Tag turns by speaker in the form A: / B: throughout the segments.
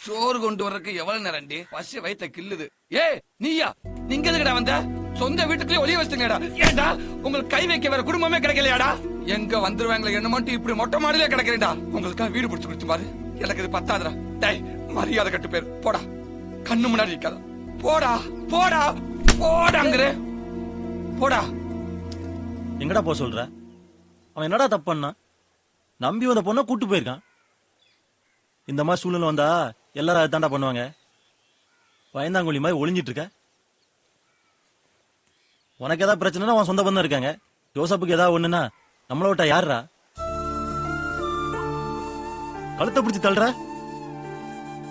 A: சோறு கொண்டு வர்றதுக்கு எவ்வளவு நேரண்டி? பசி வயித்த கில்லுது. நீயா? நீங்க எதுக்குடா வந்த? சொந்த வீட்டுக்குள்ளே ஒளிய வச்சுங்கடா. ஏண்டா உங்களுக்கு கை வைக்க வேற குடும்பமே கிடைக்கலையாடா? எங்க வந்துருவாங்களே என்ன மட்டும் இப்படி மொட்டை மாடியிலே கிடக்கிறேன்டா. உங்களுக்கா வீடு பிடிச்சு கொடுத்து பாரு. எனக்கு இது பத்தாதுடா. டேய் மரியாதை கட்டு பேர் போடா. கண்ணு முன்னாடி இருக்காத. போடா போடா போடாங்கற. போடா.
B: எங்கடா போ சொல்ற? அவன் என்னடா தப்பு பண்ணா? நம்பி வந்த பொண்ணை கூட்டு போயிருக்கான். இந்த மாதிரி சூழ்நிலை வந்தா எல்லாரும் அதை தாண்டா பண்ணுவாங்க. பயந்தாங்குழி மாதிரி ஒளிஞ்சிட்டு இருக்க. உனக்கு ஏதாவது பிரச்சனைனா அவன் சொந்த பந்தம் இருக்காங்க. ஜோசப்புக்கு ஏதாவது ஒண்ணுன்னா நம்மள விட்டா யாருடா? கழுத்தை பிடிச்சி தள்ளுற.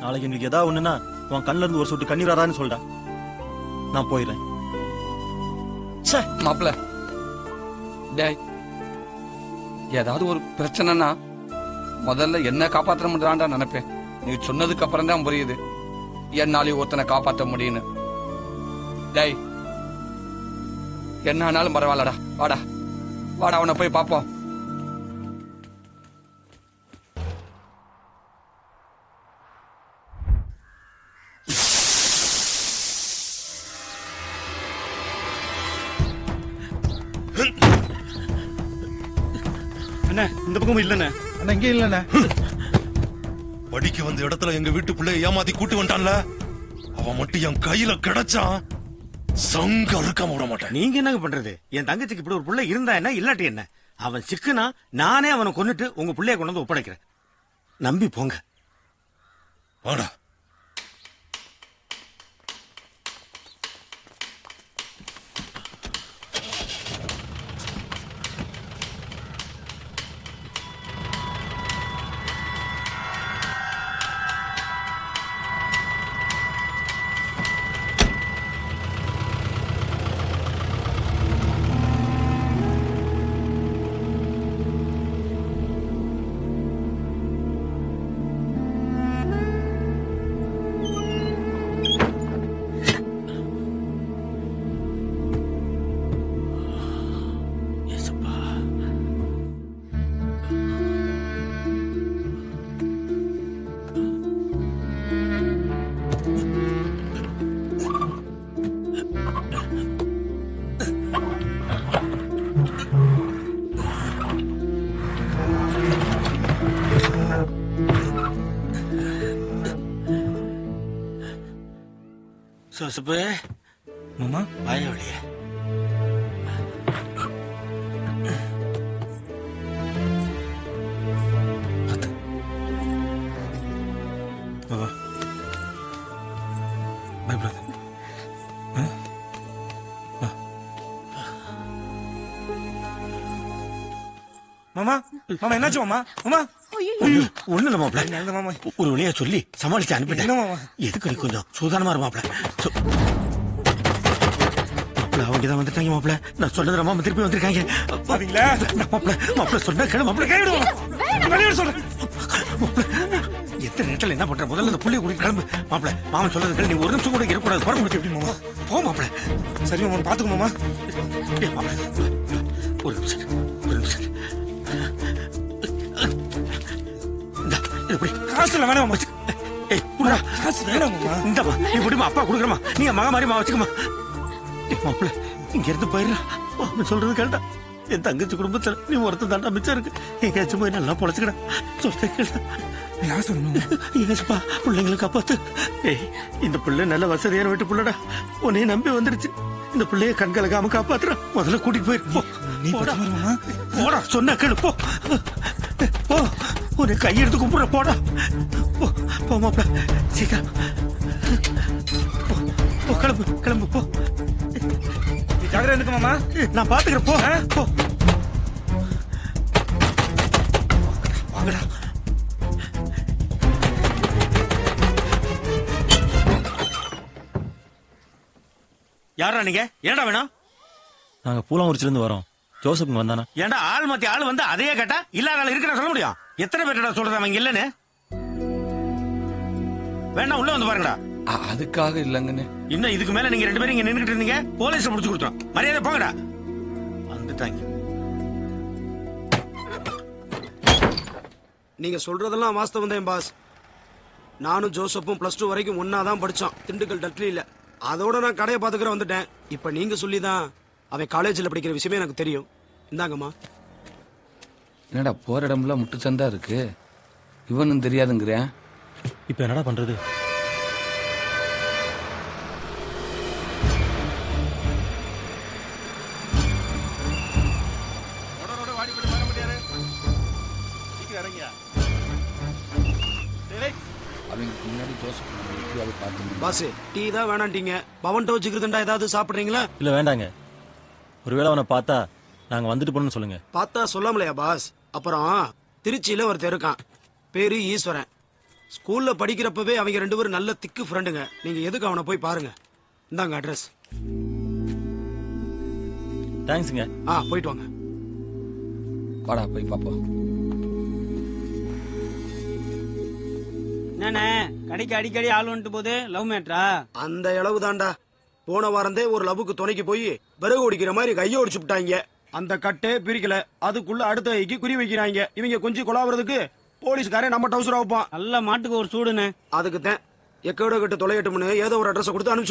B: நாளைக்கு எங்களுக்கு ஏதாவது ஒண்ணுன்னா உன் கண்ணுல இருந்து ஒரு சொட்டு கண்ணீர் வரான்னு சொல்றா. நான் போயிடுறேன்.
A: மாப்பிள்ள, டேய் ஏதாவது ஒரு பிரச்சனைனா முதல்ல என்ன காப்பாற்ற முடியாண்டா நினைப்பேன். நீ சொன்னதுக்கு அப்புறம் தான் புரியுது என்னாலே ஒருத்தனை காப்பாற்ற முடியும்னு. டேய் என்ன ஆனாலும் பரவாயில்லடா. வாடா வாடா, அவனை போய் பாப்போம்.
B: இந்த பக்கமும் இல்லண்ணே.
C: அண்ணா இங்கே இல்லண்ணே.
D: படிக்க வந்த இடத்துல எங்க வீட்டு பிள்ளைய ஏமாத்தி கூட்டு வந்துட்டான்ல, அவன் மட்டும் என் கையில கிடைச்சான் சங்க அறுக்காம விட மாட்டேன்.
C: நீங்க என்னங்க பண்றது? என் தங்கச்சிக்கு இப்படி ஒரு பிள்ளை இருந்தா என்ன, இல்லாட்டி என்ன? அவன் சிக்குனா நானே அவனை கொன்னுட்டு உங்க பிள்ளைய கொண்டு வந்து ஒப்படைக்கிறேன். நம்பி போங்க.
D: வாடா.
C: சோசப்பு
B: மாமா
C: வாய வழிய.
B: மாமா பயப்படாத. மாமா மாமா என்னாச்சு மாமா? மாமா
C: ஒண்ணு இல்ல மாப்பிள்ள, ஒரு வழியா சொல்லி சமாளிச்சு அனுப்பிட்டேன். எதுக்கு நீ கொஞ்சம் சூதானமா இரு மாப்பிள்ள. அவங்கதான் வந்துட்டாங்க மாப்பிள்ள. நான் சொன்னது மாமா திருப்பி வந்திருக்காங்க. மாப்பிள்ள சொன்ன கேளு மாப்பிள்ள. எத்தனை நேரத்தில் என்ன பண்ற? முதல்ல இந்த புள்ளிய கூட்டிட்டு கிளம்பு மாப்பிள்ள. மாமன் சொல்றது நீ ஒரு நிமிஷம் கூட இருக்கக்கூடாது. புற முடிச்சு எப்படி மாமா? போ மாப்பிள்ள.
B: சரி மாமா பாத்துக்கோ மாமா.
C: ஒரு நிமிஷம் ஒரு நிமிஷம்.
B: காசுல வேணாம்.
C: காசு வேணாம். இந்தமா நீ முடியுமா? அப்பா கொடுக்குறமா? நீ மக மாதிரிமா வச்சுக்கமா. மாப்பிள்ள இங்க இருந்து போயிடலாம். மாமன் சொல்றது கேட்டா என் தங்கச்சி குடும்பத்துல நீ ஒருத்தர் தாண்டா மிச்சம் இருக்கு. எங்கேயாச்சும் போய் நல்லா பொழைச்சுக்கடா. சொல்றேன் கேட்டா. பிள்ளைங்களை காப்பாத்து. இந்த பிள்ளை நல்ல வசதியான வீட்டு பிள்ளடா. உன்னைய நம்பி வந்துருச்சு. இந்த பிள்ளைய கண்கலக்காம காப்பாத்துற. முதல்ல கூட்டிட்டு போயிரு. போடா சொன்ன கேளு. போ போ. உன்னை கையெடுத்து கும்பிடுற. போடா போ மாப்பிள்ள. சீக்கிரம் கிளம்பு கிளம்பு போ.
B: ஜாகிரதை இருக்கு மாமா.
C: நான் பாத்துக்கிறேன். போ போ. வாங்கடா. யாரா நீங்க? ஏன்டா வேணும்?
B: நாங்க பூலாங்குறிச்சில இருந்து வரோம். ஜோசப் வந்தானா?
C: ஏன்டா ஆள் மாத்தி ஆள் வந்து அதையே கேட்டா இல்லாத ஆள் இருக்கிற சொல்ல முடியும்? எத்தனை பேர்டா சொல்றது அவங்க இல்லன்னு? வேணா உள்ள வந்து பாருங்கடா.
A: அதுக்காக இல்லங்கன்னு.
C: இன்னும் இதுக்கு மேல நீங்க ரெண்டு பேரும் இங்க நின்னுட்டு இருந்தீங்க, போலீஸ்ல முடிச்சு கொடுத்துரும். மரியாதை போங்கடா. வந்துட்டாங்க.
E: நீங்க சொல்றதெல்லாம் வாஸ்தவம் தான் பாஸ். நானும் ஜோசப்பும் +2 வரைக்கும் ஒன்னாதான் படிச்சோம், திண்டுக்கல் டட்லியில. அதோட நான் கடையை பாத்துக்கிற வந்துட்டேன். இப்ப நீங்க சொல்லிதான் அவன் காலேஜ்ல படிக்கிற விஷயமே எனக்கு தெரியும். இந்தாங்கம்மா.
A: என்னடா போற இடம்லாம் முட்டு சந்தா இருக்கு, இவனும் தெரியாதுங்கிறேன்.
B: இப்ப என்னடா பண்றது?
A: அவங்களுக்கு முன்னாடி ஜோசப் எப்படியாவது பார்த்து
E: பாஸ், டீ தான் வேணாண்டீங்க. பவன் வச்சுக்கிறதுண்டா ஏதாவது சாப்பிடுறீங்களா?
B: இல்ல வேண்டாங்க. ஒருவேளை அவனை பார்த்தா நாங்க வந்துட்டு போனோம்னு சொல்லுங்க.
E: பார்த்தா சொல்லாமலையா பாஸ்? அப்புறம் திருச்சியில ஒருத்தர் இருக்கான், பேரு ஈஸ்வரன். ஸ்கூல்ல படிக்கிறப்பவே அவங்க 2 பேரும் நல்ல திக்கு ஃப்ரெண்டுங்க. நீங்க எதுக்கு அவனை போய் பாருங்க. இந்தாங்க அட்ரஸ்.
B: தேங்க்ஸுங்க.
E: போயிட்டு வாங்க.
A: வாடா போய் பாப்போம்.
F: என்னண்ணே கடைக்கு அடிக்கடி ஆள் வந்துட்டு போகுது, லவ் மேட்ரா?
E: அந்த அளவு தான்டா. போன வாரந்தே ஒரு லவ்வுக்கு துணைக்கு போய் விறகு ஒடிக்கிற மாதிரி கையை ஒடிச்சு விட்டாங்க. அந்த கட்டே பிரிக்கல, அதுக்குள்ள அடுத்த கைக்கு குறி வைக்கிறாங்க. இவங்க கொஞ்சம் கொலாவுறதுக்கு போலீஸ்காரன் நம்ம டவுசரா வைப்பான்.
F: நல்ல மாட்டுக்கு ஒரு சூடுண்ணே.
E: அதுக்கு தான் எக்கோட கட்டு தொலையட்டும்னு ஏதோ ஒரு அட்ரஸ் கொடுத்து அனுப்பிச்சு